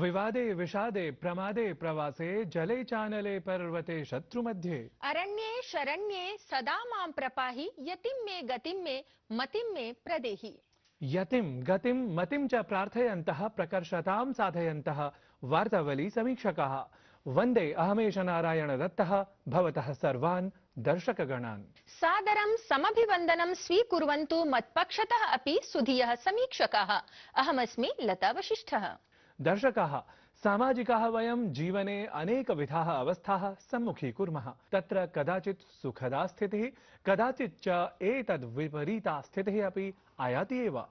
विवादे विषादे प्रमादे प्रवासे जले चानले पर्वते शत्रुमध्ये अरण्ये शरण्ये सदा मां प्रपाहि यतिं मे मतिं मे प्रदेहि। यतिं गतिं मतिं च प्रार्थयन्तः प्रकर्षतां साधयन्तः वार्तावली समीक्षकाः वन्दे अहमेष नारायण दत्तः भवतः सर्वान् दर्शकगणान्। सादरं समभिवन्दनं स्वीकुर्वन्तु मत्पक्षतः अपि सुधीयः समीक्षकाः। अहमस्मि लता वशिष्ठः। दर्शकाः, सामाजिकाः वयं जीवने अनेकविधाः अवस्थाः सम्मुखीकुर्मः। तत्र कदाचित् सुखदा स्थितिः, कदाचित् च एतद् विपरीता स्थितिः अपि आयाति एव।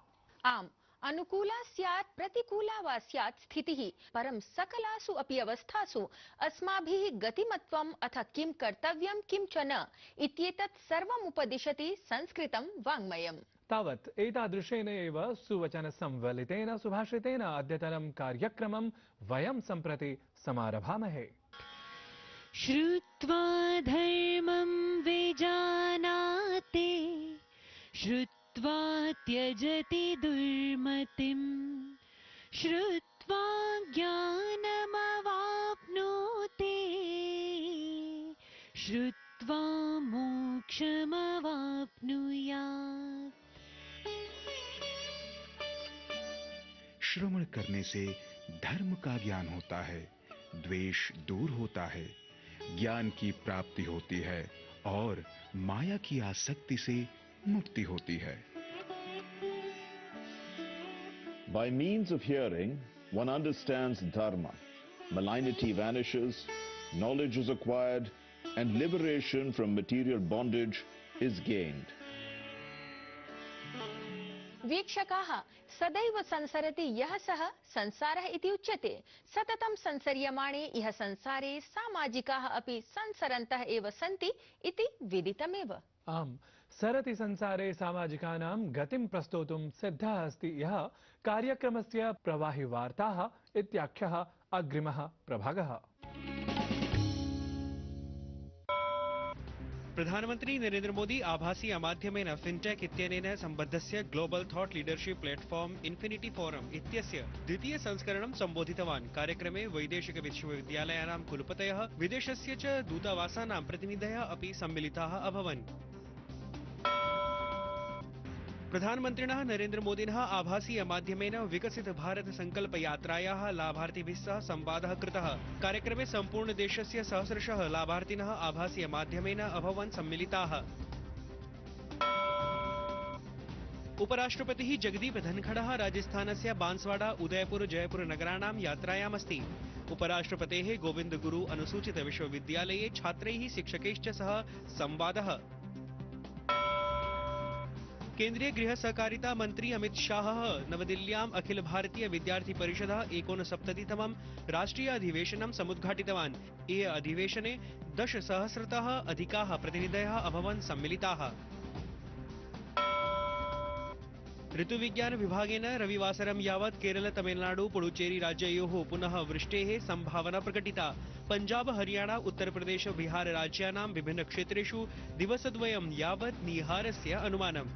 आम्, अनुकूला स्यात् प्रतिकूला वा स्यात् स्थितिः, परं सकलासु अपि अवस्थासु अस्माभिः गतिमत्वम् अथ किं कर्तव्यं किं च न इत्येतत् सर्वम् उपदिशति संस्कृतं वाङ्मयम्। तावत् एतादृशेन एव सुवचन संवलितेन सुभाषितेन अद्यतनं कार्यक्रमं वयं सम्प्रति समारभामहे। श्रुत्वा धर्मं विजानाति श्रुत्वा त्यजति दुर्मतिं श्रुत्वा ज्ञानमवाप्नोति श्रुत्वा मोक्षमवाप्नुयात्। श्रवण करने से धर्म का ज्ञान होता है, द्वेष दूर होता है, ज्ञान की प्राप्ति होती है और माया की आसक्ति से मुक्ति होती है। By means of hearing, one understands dharma. Malignity vanishes, knowledge is acquired, and liberation from material bondage is gained. वीक्षकाः, सदैव संसरति यः सः संसारः इति उच्यते। सततं संसर्यमाणे इह संसारे सामाजिकाः अपि संसरन्तः एव सन्ति इति विदितमेव। आम्, सरति संसारे सामाजिकानां गतिं प्रस्तोतुं सिद्धः अस्ति यः कार्यक्रमस्य प्रवाहि वार्ताः इत्याख्यः अग्रिमः प्रभागः। प्रधानमंत्री नरेंद्र मोदी आभासी माध्यमेन फिनटेक इत्यनेन सम्बद्धस्य global thought leadership platform infinity forum इत्यस्य द्वितीय संस्करणं सम्बोधितवान्। कार्यक्रमे वैदेशिक विश्वविद्यालयानां कुलपतयः, विदेशस्य च दूतावासानां प्रतिनिधयः अपि सम्मिलिताः अभवन्। प्रधानमन्त्रिणः नरेंद्र मोदिनः आभासी माध्यमेन विकसित भारत संकल्प यात्रायाः लाभार्थिभिः सह संवादः कृतः। कार्यक्रमे सम्पूर्ण देशस्य सहस्रशः लाभार्थिनः आभासी माध्यमेन अभवन् सम्मिलिताः। उपराष्ट्रपतिः जगदीप धनखडः राजस्थानस्य बांसवाड़ा उदयपुर जयपुर नगराणां यात्रायामस्ति। उपराष्ट्रपतेः गोविंद गुरु अनुसूचित विश्वविद्यालये छात्रैः शिक्षकैश्च सह संवादः। केंद्रीय गृह सहकारिता मंत्री अमित शाहः नवदिल्ल्याम् अखिल भारतीय विद्यार्थी परिषदः 69तमं राष्ट्रीय अधिवेशनं समुद्घाटितवान्। एय अधिवेशने 10,000तः अधिकाः प्रतिनिधयः अभवन् सम्मिलिताः। ऋतुविज्ञान विभागेन रविवासरं यावत् केरल तमिलनाडु पुडुचेरी राज्ययोः पुनः वृष्टेः संभावना प्रकटिता। पंजाब हरियाणा उत्तर प्रदेश बिहार राज्यानां विभिन्न क्षेत्रेषु दिवसद्वयं यावत् निहारस्य अनुमानम्।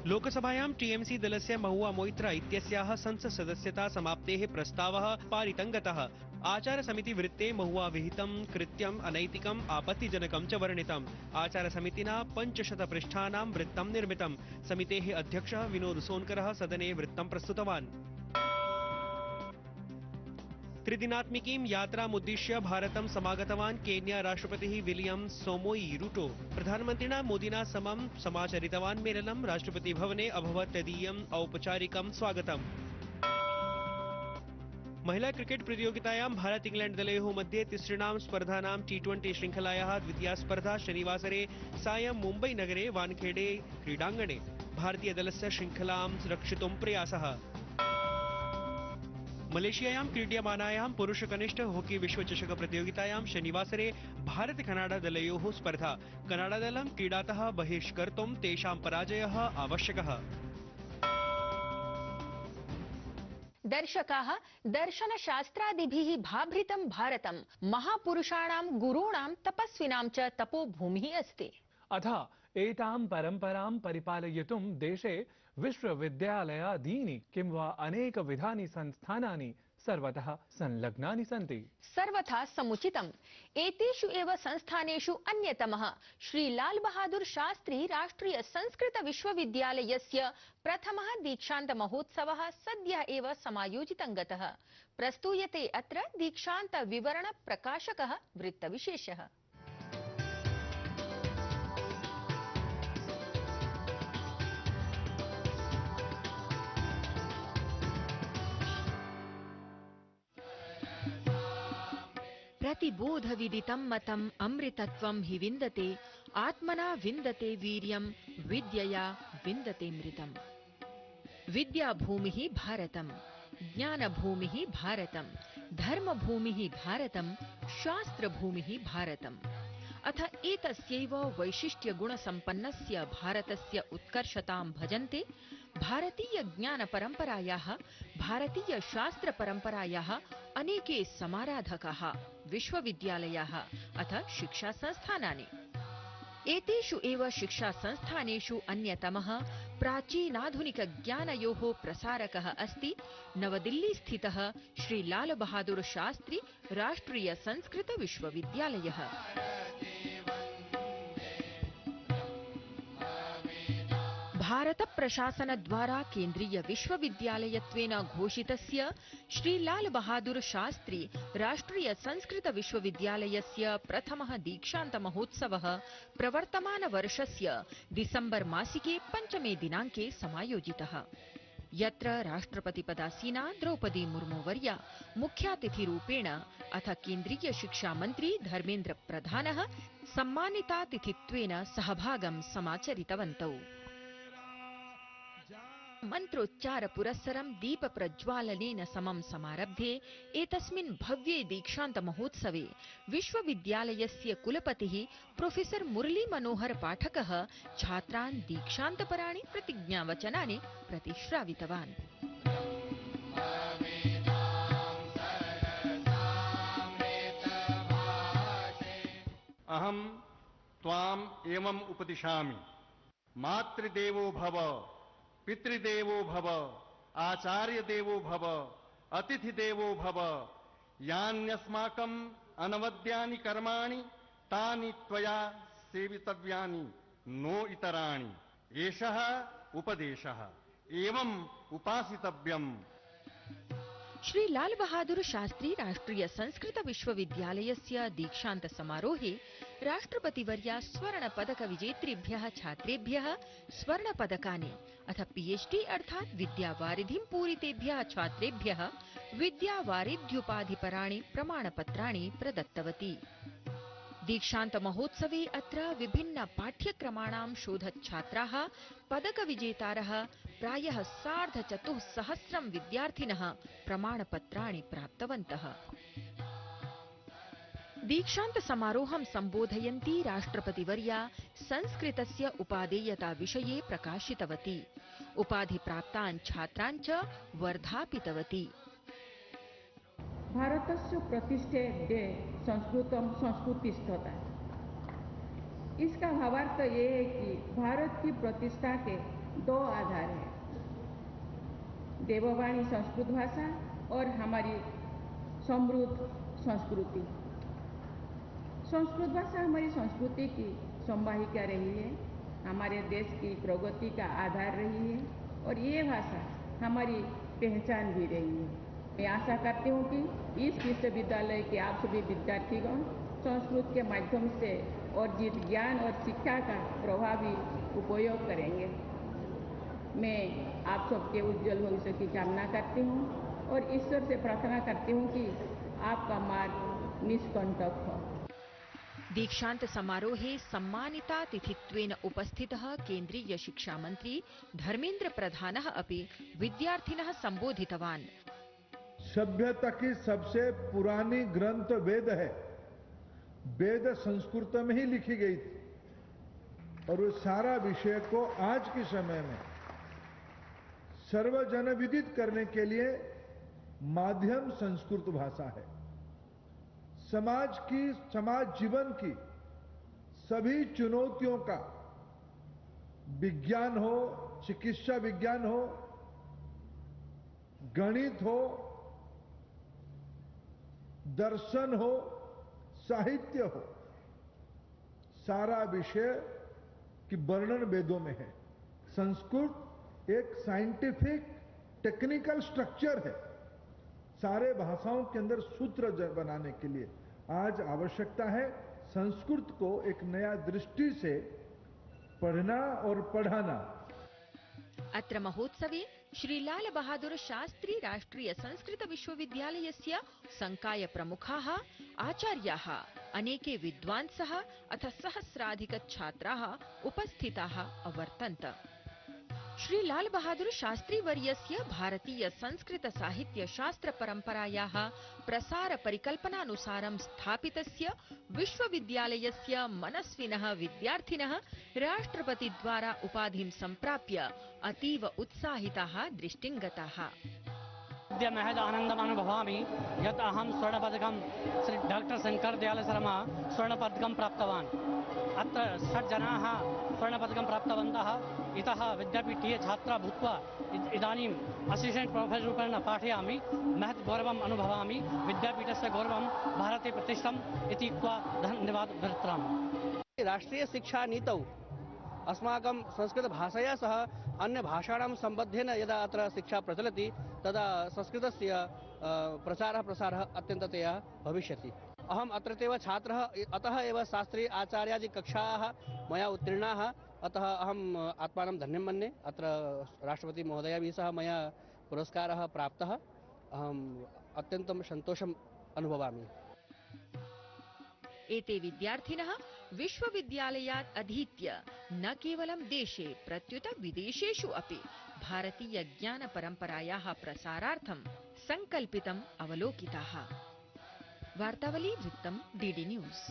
लोकसभायां टीएमसी दलस्य महुआ मोइत्रा इत्यस्याः संसत् सदस्यता समाप्तेः प्रस्तावः पारितं गतः। आचार समिति वृत्ते महुआ विहितं कृत्यम् अनैतिकम् आपत्तिजनकं च वर्णितम्। आचार समितिना 500 पृष्ठानां वृत्तं निर्मितं। समितेः अध्यक्षः विनोद सोनकरः सदने वृत्तं प्रस्तुतवान्। त्रिदिनात्मिकीं यात्रामुद्दिश्य भारतं समागतवान् केन्या राष्ट्रपतिः विलियम सोमोई रूटो। प्रधानमन्त्रिणा मोदिना समं समाचरितवान् मेलनं राष्ट्रपति भवने अभवत् तदीयम् औपचारिकं स्वागतम्। महिला क्रिकेट प्रतियोगितायां भारत इंग्लैंड दलयोः मध्ये तिसृणां स्पर्धानां T20 श्रृंखलायाः द्वितीया स्पर्धा शनिवासरे सायं मुम्बई नगरे वानखेड़े क्रीडाङ्गणे। भारतीय दलस्य श्रृंखलां रक्षितुं प्रयासः। मलेशियायां क्रीड्यमानायां पुरुष कनिष्ठ हॉकी विश्वचषक प्रतियोगितायां शनिवासरे भारत कनाडा दलयोः स्पर्धा। कनाडा दलं क्रीडातः बहिष्कर्तुं तेषां पराजयः आवश्यकः। दर्शकाः, दर्शनशास्त्रादिभिः भाभृतं भारतं महापुरुषाणां गुरूणां तपस्विनां च तपोभूमिः अस्ति। अथ एतां परम्परां परिपालयितुं देशे विश्वविद्यालयादीनि किं वा अनेकविधानि संस्थानानि सर्वतः संलग्नानि सन्ति। सर्वथा समुचितम्। एतेषु एव संस्थानेषु अन्यतमः श्री लाल बहादुर शास्त्री राष्ट्रिय संस्कृत विश्वविद्यालयस्य प्रथमः दीक्षान्त महोत्सवः सद्यः एव समायोजितं गतः। प्रस्तूयते अत्र दीक्षान्त विवरण प्रकाशकः वृत्तविशेषः। प्रतिबोध विदितं मतम् अमृतत्वं हि विन्दते आत्मना विन्दते वीर्यं विद्यया विन्दते मृतम्। विद्याभूमिः भारतम्, ज्ञानभूमिः भारतम्, धर्मभूमिः भारतम्, शास्त्रभूमिः भारतम्। अथ एतस्यैव वैशिष्ट्यगुणसम्पन्नस्य भारतस्य उत्कर्षतां भजन्ते भारतीय ज्ञानपरम्परायाः, भारतीय शास्त्रपरम्परायाः अनेके समाराधकाः विश्वविद्यालयाः अथ शिक्षासंस्थानानि। एतेषु एव शिक्षासंस्थानेषु अन्यतमः प्राचीनाधुनिकज्ञानयोः प्रसारकः अस्ति नवदिल्लीस्थितः श्री लाल बहादुर शास्त्री राष्ट्रिय संस्कृत विश्वविद्यालयः। भारत प्रशासन द्वारा केन्द्रीय विश्वविद्यालयत्वेन घोषितस्य श्री लाल बहादुर शास्त्री राष्ट्रिय संस्कृत विश्वविद्यालयस्य प्रथमः दीक्षान्त महोत्सवः प्रवर्तमान वर्षस्य डिसेम्बर मासिके 5 दिनाङ्के समायोजितः, यत्र राष्ट्रपतिपदासीना द्रौपदी मुर्मुवर्या मुख्यातिथिरूपेण अथ केन्द्रीय शिक्षा मन्त्री धर्मेन्द्र प्रधानः सम्मानितातिथित्वेन सहभागं समाचरितवन्तौ। मन्त्रोच्चार पुरस्सरं दीप प्रज्वालनेन समं समारब्धे एतस्मिन् भव्ये दीक्षान्त महोत्सवे विश्वविद्यालयस्य कुलपतिः प्रोफेसर मुरली मनोहर पाठकः छात्रान् दीक्षान्तपराणि प्रतिज्ञावचनानि प्रतिश्रावितवान्। अहं त्वाम् एवम् उपदिशामि, मातृदेवो भव, पितृदेवो भव, आचार्य देवो भव, अतिथि देवो भव। यान्यस्माकम् अनवद्यानि कर्माणि तानि त्वया सेवितव्यानि नो इतराणि। एषः उपदेशः एवम् उपासितव्यम्। श्री लाल बहादुर शास्त्री राष्ट्रिय संस्कृत विश्वविद्यालयस्य दीक्षान्त समारोहे राष्ट्रपतिवर्या स्वर्ण पदक विजेतृभ्यः छात्रेभ्यः स्वर्ण पदकानि अथ पीएचडी अर्थात् विद्यावारिधिं पूरितेभ्यः छात्रेभ्यः विद्यावारिध्युपाधिपराणि प्रमाणपत्राणि प्रदत्तवती। दीक्षान्त महोत्सवे अत्र विभिन्न पाठ्यक्रमाणां शोधच्छात्राः पदकविजेतारः प्रायः 4,500 विद्यार्थिनः प्रमाणपत्राणि प्राप्तवन्तः। दीक्षान्त समारोहं सम्बोधयन्ती राष्ट्रपतिवर्या संस्कृतस्य उपादेयता विषये प्रकाशितवती। उपाधिप्राप्तान् छात्रान् च वर्धापितवती। भारतस्य प्रतिष्ठे दे संस्कृतम संस्कृतिस्थता। इसका भावार्थ ये है कि भारत की प्रतिष्ठा के 2 आधार हैं, देववाणी संस्कृत भाषा और हमारी समृद्ध संस्कृति। संस्कृत भाषा हमारी संस्कृति की संवाहिका रही है, हमारे देश की प्रगति का आधार रही है और ये भाषा हमारी पहचान भी रही है। मैं आशा करती हूँ कि इस विश्वविद्यालय के आप सभी विद्यार्थीगण संस्कृत के माध्यम से अर्जित ज्ञान और शिक्षा का प्रभावी उपयोग करेंगे। मैं आप सबके उज्जवल भविष्य की कामना करती हूँ और ईश्वर से प्रार्थना करती हूँ कि आपका मार्ग निष्कंटक हो। दीक्षान्त समारोहे सम्मानितातिथित्वेन उपस्थितः केन्द्रीय शिक्षा मन्त्री धर्मेन्द्र प्रधानः अपि विद्यार्थिनः सम्बोधितवान्। सभ्यता की सबसे पुरानी ग्रंथ वेद है। वेद संस्कृत में ही लिखी गई थी और उस सारा विषय को आज के समय में सर्वजन विदित करने के लिए माध्यम संस्कृत भाषा है। समाज जीवन की सभी चुनौतियों का विज्ञान हो, चिकित्सा विज्ञान हो, गणित हो, दर्शन हो, साहित्य हो, सारा विषय की वर्णन वेदों में है। संस्कृत एक साइंटिफिक टेक्निकल स्ट्रक्चर है। सारे भाषाओं के अंदर सूत्र बनाने के लिए आज आवश्यकता है संस्कृत को एक नया दृष्टि से पढ़ना और पढ़ाना। अत्र महोत्सवे श्री लाल बहादुर शास्त्री राष्ट्रिय संस्कृत विश्वविद्यालयस्य संकाय प्रमुखाः, आचार्याः, अनेके विद्वांसः अथ सहस्राधिक छात्राः उपस्थिताः अवर्तन्त। श्री लाल बहादुर शास्त्री वर्यस्य भारतीय संस्कृत साहित्य शास्त्र परंपरायाः प्रसार परिकल्पनानुसारं स्थापितस्य विश्वविद्यालयस्य मनस्विनः विद्यार्थिनः राष्ट्रपति द्वारा उपाधिं सम्प्राप्य अतीव उत्साहिताः दृष्टिङ्गताः। अद्य महद आनन्दम् अनुभवामि यत् अहं स्वर्णपदकं श्री डॉक्टर शंकर दयाल शर्मा स्वर्णपदकं प्राप्तवान्। अत्र 6 जनाः स्वर्णपदकं प्राप्तवन्तः। इतः विद्यापीठीय छात्रा भूत्वा इदानीम् असिस्टेंट प्रोफेसर रूपेण पाठयामि। महत् गौरवम् अनुभवामि। विद्यापीठस्य गौरवं भारते प्रतिष्ठितम् इति उक्त्वा धन्यवादः दत्तामि। राष्ट्रीय शिक्षा नीतौ अस्माकं संस्कृतभाषया सह अन्यभाषाणां सम्बद्धेन यदा अत्र शिक्षा प्रचलति तदा संस्कृतस्य प्रचारः प्रसारः अत्यन्ततया भविष्यति। अहम् अत्रत्येव छात्रः, अतः एव शास्त्री आचार्यादि कक्षाः मया उत्तीर्णाः। अतः अहम् आत्मानं धन्यं मन्ये। अत्र राष्ट्रपति महोदयैः सह मया पुरस्कारः प्राप्तः। अहम् अत्यन्तं सन्तोषम् अनुभवामि। एते विद्यार्थिनः विश्वविद्यालयात् अधीत्य न केवलं देशे प्रत्युत विदेशेषु अपि भारतीय ज्ञान परंपरायाः प्रसारार्थं संकल्पितम् अवलोकिताः। वार्तावली वृत्तं डीडी न्यूज़।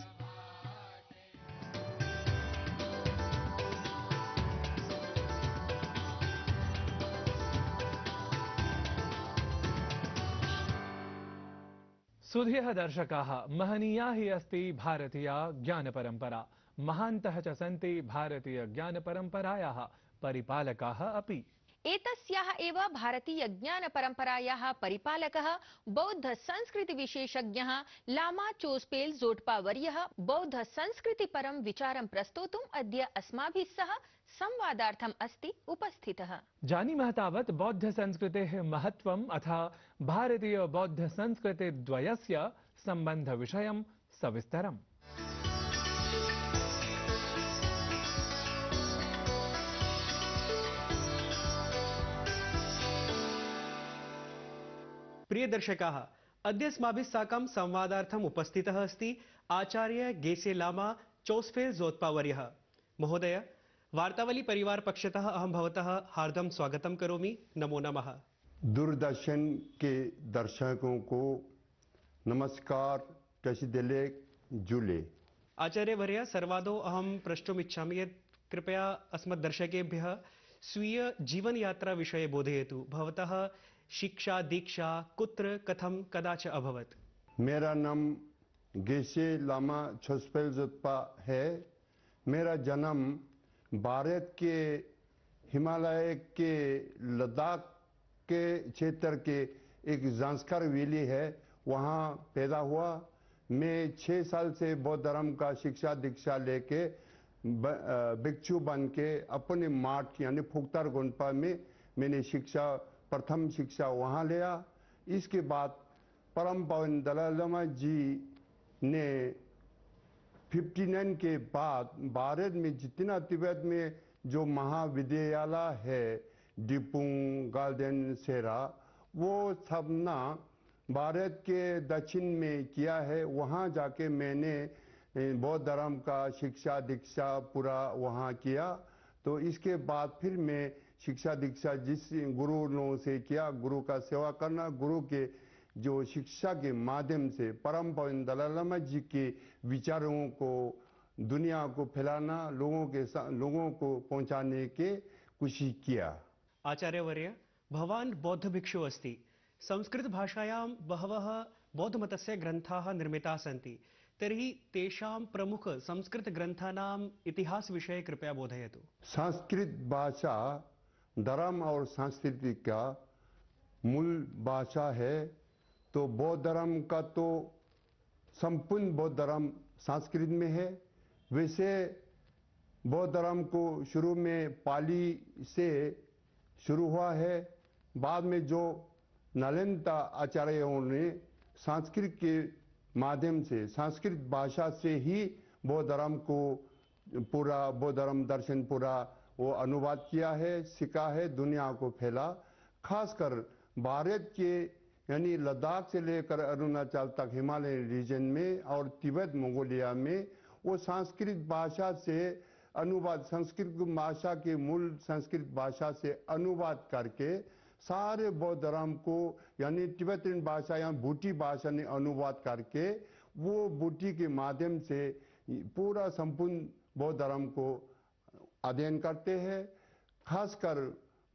सुधीः दर्शकाः, महनीया हि अस्ति भारतीया ज्ञानपरम्परा। महान्तः च सन्ति भारतीय ज्ञानपरम्परायाः परिपालकाः अपि। एतस्याः एव भारतीय ज्ञान परंपरायाः परिपालकः बौद्ध संस्कृति विशेषज्ञः लामा चोस्पेल जोटपा वर्यः बौद्ध संस्कृति परं विचारं प्रस्तोतुम् अद्य अस्माभिः सह संवादार्थम् अस्ति उपस्थितः। जानीमः तावत् बौद्ध संस्कृतेः महत्त्वम् अथ भारतीय बौद्ध संस्कृति द्वयस्य सम्बन्ध विषयं सविस्तरम्। प्रिय दर्शकाः, अद्य अस्माभिः साकं संवादार्थम् उपस्थितः अस्ति आचार्य गेसे लामा चोस्पेल जोटपा वर्यः। महोदय, वार्तावली परिवार पक्षतः अहं भवतः हार्दं स्वागतं करोमि। नमो नमः। दूरदर्शन के दर्शकों को नमस्कार, कशिदेले जुले। आचार्य वर्य, सर्वादौ अहं प्रष्टुमिच्छामि यत् कृपया अस्मद्दर्शकेभ्यः स्वीय जीवन यात्रा विषये बोधयतु। भवतः शिक्षा दीक्षा कुत्र कथं कदा च अभवत्? मेरा नाम गेसे लामा चोस्पेल जोटपा है। मेरा जन्म भारत के हिमालय के लद्दाख के क्षेत्र के एक जांस्कर वैली है, वहाँ पैदा हुआ। मैं 6 साल से बौद्ध धर्म का शिक्षा दीक्षा लेके भिक्षु बन के अपने माठ यानी फुक्तार गोंडपा में मैंने प्रथम शिक्षा वहाँ लिया। इसके बाद परम पावन दलाई लामा जी ने 59 के बाद भारत में जितना तिब्बत में जो महाविद्यालय है, डिपुंग, गार्डन, सेरा, वो सब ना भारत के दक्षिण में किया है। वहाँ जाके मैंने बौद्ध धर्म का शिक्षा दीक्षा पूरा वहाँ किया। तो इसके बाद फिर मैं शिक्षा दीक्षा जिस गुरु लोगों से किया, गुरु का सेवा करना, गुरु के जो शिक्षा के माध्यम से परम पावन दलाई लामा जी के विचारों को दुनिया को फैलाना, लोगों को पहुंचाने के कोशिश किया। आचार्यवर्य, भवान् बौद्ध भिक्षु अस्ति। संस्कृत भाषायां बहवः बौद्धमतस्य ग्रन्थाः निर्मिताः सन्ति। तर्हि तेषां प्रमुख संस्कृतग्रन्थानाम् इतिहासविषये कृपया बोधयतु। संस्कृत भाषा धर्म और संस्कृति का मूल भाषा है। तो बौद्ध धर्म का तो संपूर्ण बौद्ध धर्म संस्कृत में है। वैसे बौद्ध धर्म को शुरू में पाली से शुरू हुआ है। बाद में जो नालंदा आचार्यों ने संस्कृत के माध्यम से संस्कृत भाषा से ही बौद्ध धर्म को पूरा बौद्ध धर्म दर्शन पूरा वो अनुवाद किया है, सीखा है, दुनिया को फैला। खासकर भारत के यानी लद्दाख से लेकर अरुणाचल तक हिमालय रीजन में और तिब्बत मंगोलिया में वो संस्कृत भाषा से अनुवाद, संस्कृत भाषा के मूल संस्कृत भाषा से अनुवाद करके सारे बौद्ध धर्म को यानी तिब्बतन भाषा या बूटी भाषा ने अनुवाद करके वो बूटी के माध्यम से पूरा संपूर्ण बौद्ध धर्म को अध्ययन करते हैं। खासकर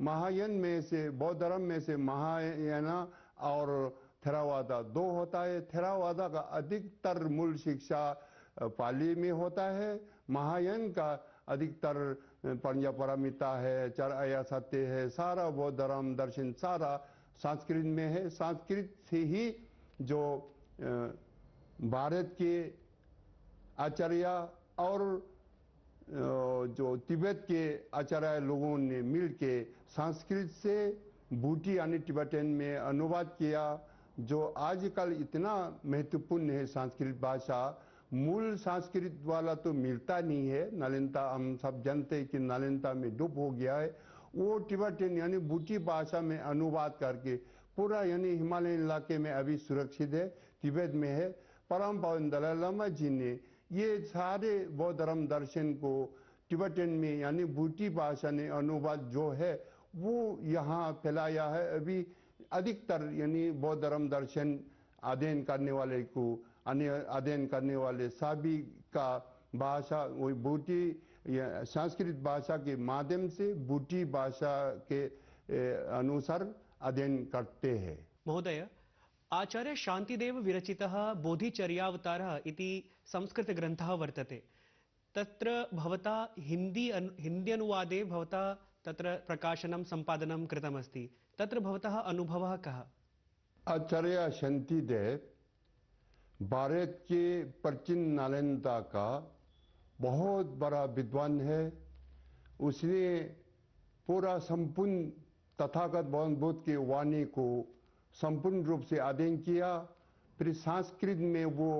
महायान में से बौद्ध धर्म में से महायान और थेरावादा दो होता है। थेरावादा का अधिकतर मूल शिक्षा पाली में होता है। महायान का अधिकतर पंचपारमिता है, चरया सत्य है, सारा बौद्ध धर्म दर्शन सारा संस्कृत में है। संस्कृत से ही जो भारत के आचार्य और जो तिब्बत के आचार्य लोगों ने मिलके संस्कृत से बूटी यानी तिब्बतन में अनुवाद किया। जो आजकल इतना महत्वपूर्ण है संस्कृत भाषा, मूल संस्कृत वाला तो मिलता नहीं है। नालंदा हम सब जानते हैं कि नालंदा में डूब हो गया है। वो तिब्बतन यानी बूटी भाषा में अनुवाद करके पूरा यानी हिमालय इलाके में अभी सुरक्षित है, तिब्बत में है। परम पावन दलाई लामा जी ने ये सारे बौद्ध धर्म दर्शन को तिब्बतन में यानी बूटी भाषा ने अनुवाद जो है वो यहाँ फैलाया है। अभी अधिकतर यानी बौद्ध धर्म दर्शन अध्ययन करने वाले को अध्ययन करने वाले सभी का भाषा वही बूटी या संस्कृत भाषा के माध्यम से बूटी भाषा के अनुसार अध्ययन करते हैं। महोदय, आचार्य शान्तिदेव विरचितः बोधिचर्यावतारः इति संस्कृतग्रन्थः वर्तते। तत्र भवता हिंदी अनुवादे भवता तत्र प्रकाशनं संपादनं कृतमस्ति। तत्र भवतः अनुभवः कः? आचार्य शान्तिदेव भारत के प्राचीन नालंदा का बहुत बड़ा विद्वान है। उसने पूरा संपूर्ण तथागत भगवान बुद्ध की वाणी को संपूर्ण रूप से अध्ययन किया। फिर संस्कृत में वो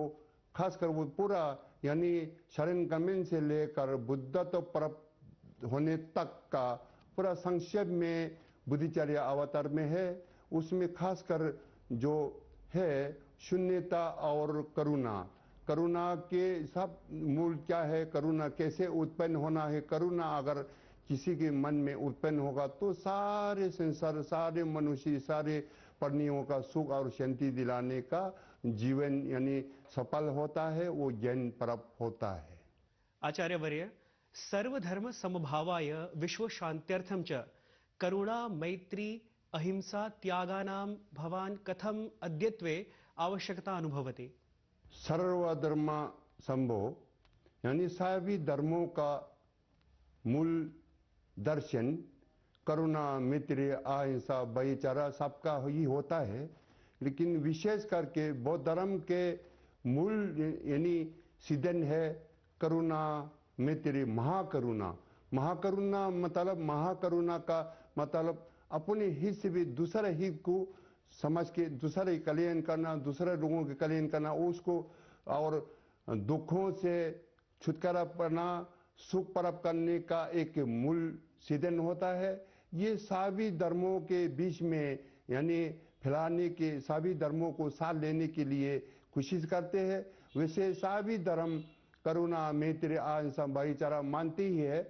खासकर वो पूरा यानी शरण गमन से लेकर बुद्धत्व प्राप्त होने तक का पूरा संक्षेप में बोधिचर्य अवतार में है। उसमें खासकर जो है शून्यता और करुणा, करुणा के सब मूल क्या है, करुणा कैसे उत्पन्न होना है। करुणा अगर किसी के मन में उत्पन्न होगा तो सारे संसार, सारे मनुष्य, सारे प्राणियों का सुख और शांति दिलाने का जीवन यानी सफल होता है, वो ज्ञान प्राप्त होता है। आचार्यवर्य, सर्वधर्म समभावाय विश्व शान्त्यर्थं च करुणा मैत्री अहिंसा त्यागानां भवान् कथम अद्यत्वे आवश्यकता अनुभवति? सर्वधर्म संभव यानी सभी धर्मों का मूल दर्शन करुणा मैत्री अहिंसा भाईचारा सबका ही होता है। लेकिन विशेष करके बौद्ध धर्म के मूल यानी सिद्धांत है करुणा मैत्री महाकरुणा। महाकरुणा मतलब महाकरुणा का मतलब अपने हित से भी दूसरे हित को समझ के दूसरे कल्याण करना, दूसरे लोगों के कल्याण करना, उसको और दुखों से छुटकारा पाना, सुख प्राप्त करने का एक मूल सिद्धांत होता है। ये सभी धर्मों के बीच में यानी फैलाने के, सभी धर्मों को साथ लेने के लिए कोशिश करते हैं। वैसे सभी धर्म करुणा मैत्री अहिंसा भाईचारा मानते ही है।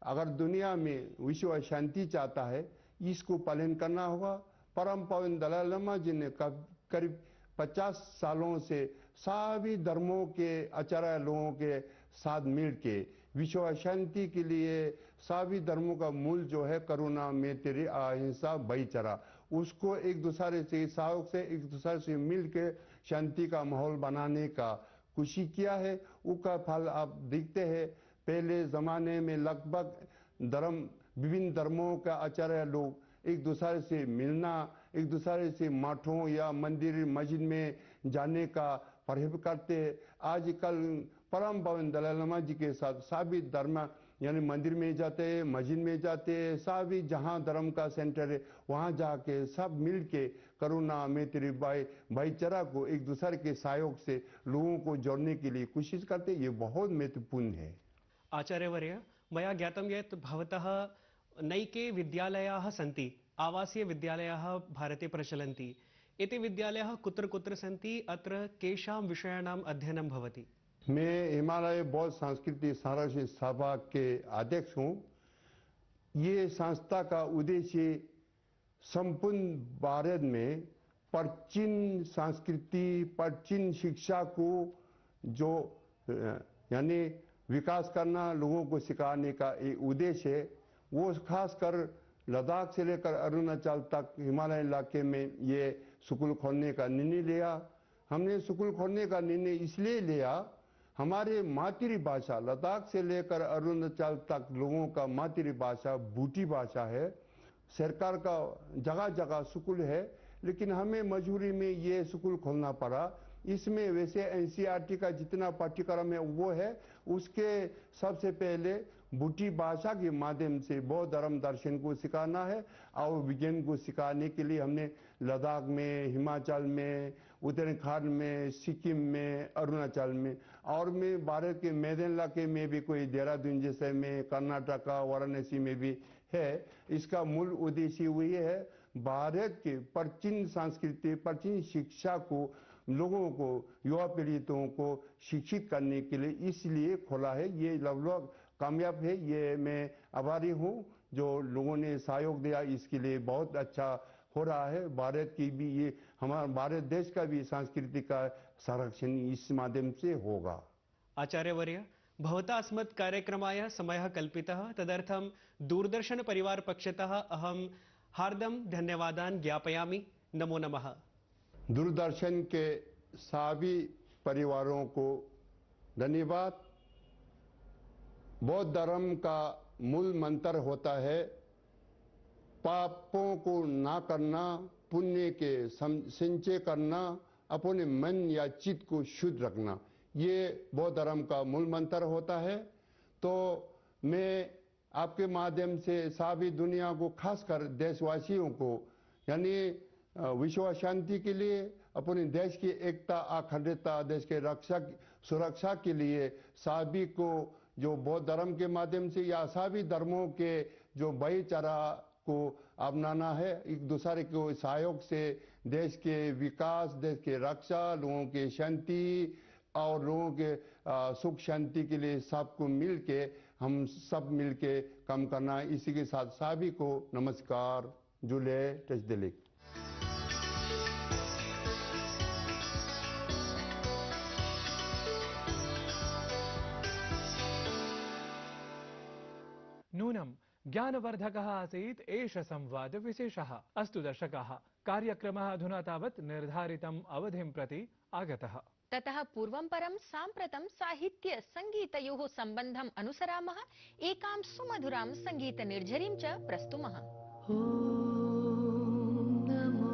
अगर दुनिया में विश्व शांति चाहता है, इसको पालन करना होगा। परम पावन दलाई लामा जी ने करीब 50 सालों से सभी धर्मों के आचार्य लोगों के साथ मिलके विश्व शांति के लिए सभी धर्मों का मूल जो है करुणा मैत्री अहिंसा भाईचारा, उसको एक दूसरे से सहयोग से एक दूसरे से मिलके शांति का माहौल बनाने का कोशिश किया है। उसका फल आप देखते हैं। पहले ज़माने में लगभग विभिन्न धर्मों का आचार्य लोग एक दूसरे से मिलना, एक दूसरे से मठों या मंदिर मस्जिद में जाने का परहेज करते हैं। आजकल परम पावन दलाई लामा जी के साथ सभी धर्म यानी मंदिर में जाते हैं, मस्जिद में जाते हैं, सभी जहाँ धर्म का सेंटर है वहाँ जाके सब मिल के करुणा मैत्री भाईचारा को एक दूसरे के सहयोग से लोगों को जोड़ने के लिए कोशिश करते हैं। ये बहुत महत्वपूर्ण है। आचार्यवर्य, मया ज्ञातं यत् भवतः नैके विद्यालयाः सन्ति, आवासीय विद्यालयाः भारते प्रचलन्ति। एते विद्यालयाः कुत्र कुत्र सन्ति? अत्र केषां विषयाणाम् अध्ययनं भवति? मैं हिमालय बौद्ध सांस्कृतिक संरक्षण सभा के अध्यक्ष हूँ। ये संस्था का उद्देश्य संपूर्ण भारत में प्राचीन संस्कृति, प्राचीन शिक्षा को जो यानी विकास करना, लोगों को सिखाने का एक उद्देश्य है। वो खासकर लद्दाख से लेकर अरुणाचल तक हिमालय इलाके में ये स्कूल खोलने का निर्णय लिया। हमने स्कूल खोलने का निर्णय इसलिए लिया, हमारे मातृभाषा लद्दाख से लेकर अरुणाचल तक लोगों का मातृभाषा बूटी भाषा है। सरकार का जगह जगह स्कूल है, लेकिन हमें मजबूरी में ये स्कूल खोलना पड़ा। इसमें वैसे एनसीईआरटी का जितना पाठ्यक्रम है वो है, उसके सबसे पहले बूटी भाषा के माध्यम से बौद्ध धर्म दर्शन को सिखाना है और विज्ञान को सिखाने के लिए हमने लद्दाख में, हिमाचल में, उत्तराखंड में, सिक्किम में, अरुणाचल में और में भारत के मैदान इलाके में भी कोई देहरादून जैसे में, कर्नाटका, वाराणसी में भी है। इसका मूल उद्देश्य वही है, भारत के प्राचीन संस्कृति, प्राचीन शिक्षा को लोगों को, युवा पीड़ितों को शिक्षित करने के लिए इसलिए खोला है। ये लगभग कामयाब है। ये मैं आभारी हूँ जो लोगों ने सहयोग दिया, इसके लिए बहुत अच्छा हो रहा है। भारत की भी ये हमारा भारत देश का भी सांस्कृतिक का संरक्षण इस माध्यम से होगा। आचार्यवर्य, भवता अस्मत् कार्यक्रमाय समयः कल्पितः, तदर्थं दूरदर्शन परिवार पक्षतः अहं हार्दं धन्यवादान् ज्ञापयामि। नमो नमः। दूरदर्शन के सभी परिवारों को धन्यवाद। बौद्ध धर्म का मूल मंत्र होता है पापों को ना करना, पुण्य के संचय करना, अपने मन या चित्त को शुद्ध रखना। ये बौद्ध धर्म का मूल मंत्र होता है। तो मैं आपके माध्यम से सभी दुनिया को, खासकर देशवासियों को, यानी विश्व शांति के लिए, अपने देश की एकता, अखंडता, देश के सुरक्षा के लिए सभी को जो बौद्ध धर्म के माध्यम से या सभी धर्मों के जो भाईचारा को अपनाना है, एक दूसरे के सहयोग से देश के विकास, देश के रक्षा, लोगों के शांति और लोगों के सुख शांति के लिए सबको मिल के, हम सब मिल के काम करना है। इसी के साथ सभी को नमस्कार। जुले टचदिलिक। नूनं ज्ञानवर्धकः आसीत् एष संवादविशेषः। अस्तु दर्शकाः, कार्यक्रमः अधुना तावत् निर्धारितम् अवधिं प्रति आगतः। ततः पूर्वं परं साम्प्रतं साहित्य संगीतयोः सम्बन्धम् अनुसरामः, एकां सुमधुरां संगीतनिर्झरीं च प्रस्तुमः। नमो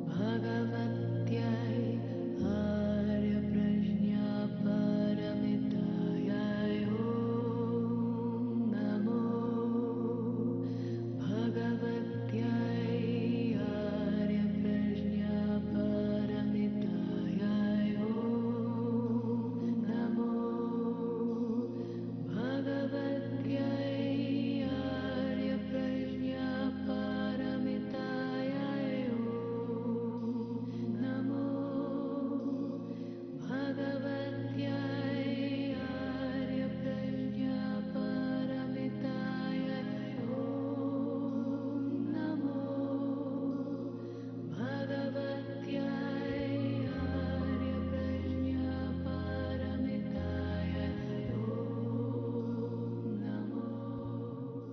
भगवत्यै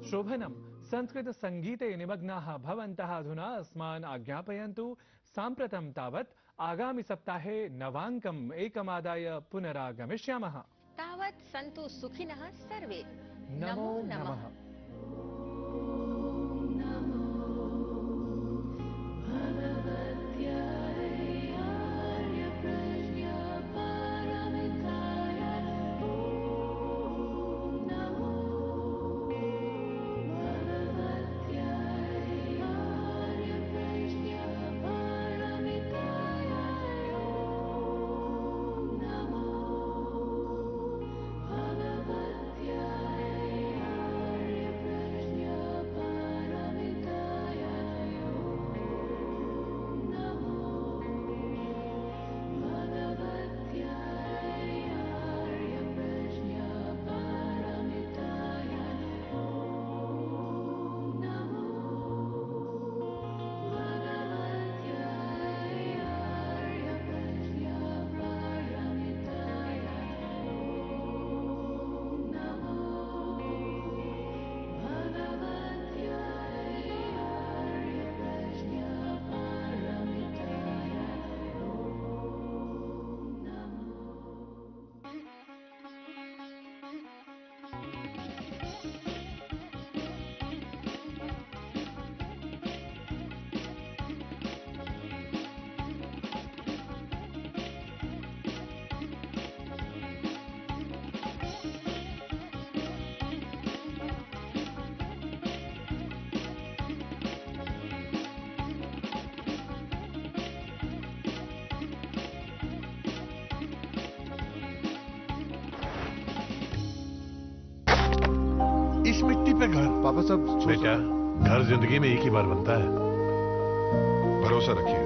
शोभनं संस्कृत संगीते निमग्नाः भवन्तः अधुना अस्मान् आज्ञापयन्तु। साम्प्रतं तावत् आगामि सप्ताहे नवाङ्कम् एकमादाय पुनरागमिष्यामः। तावत् सन्तु सुखिनः सर्वे। नमो नमः। इस मिट्टी पे घर। पापा साहब बेटा, घर जिंदगी में एक ही बार बनता है। भरोसा रखिए।